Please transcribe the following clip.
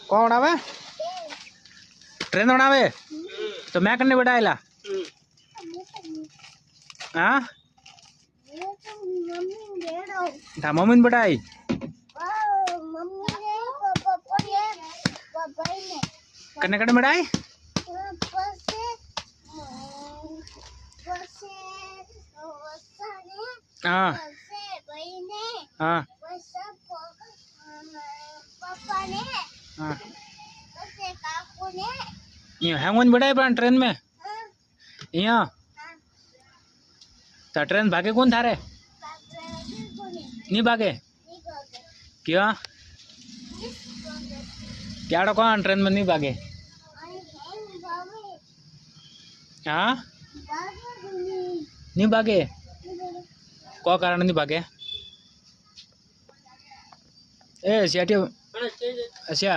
कौन आवे ट्रेन आवे तो मैं करने बैठाएला हाँ था मम्मी ने बैठाई करने करने बैठाई हाँ हाँ हाँ यहाँ हैंगोन बैठाई पण ट्रेन में यहाँ तो ट्रेन भागे कौन थारे नहीं भागे क्यों क्या कौन ट्रेन में नहीं भागे हाँ नहीं भागे को कारण नहीं भागे ए सियाटी अच्छा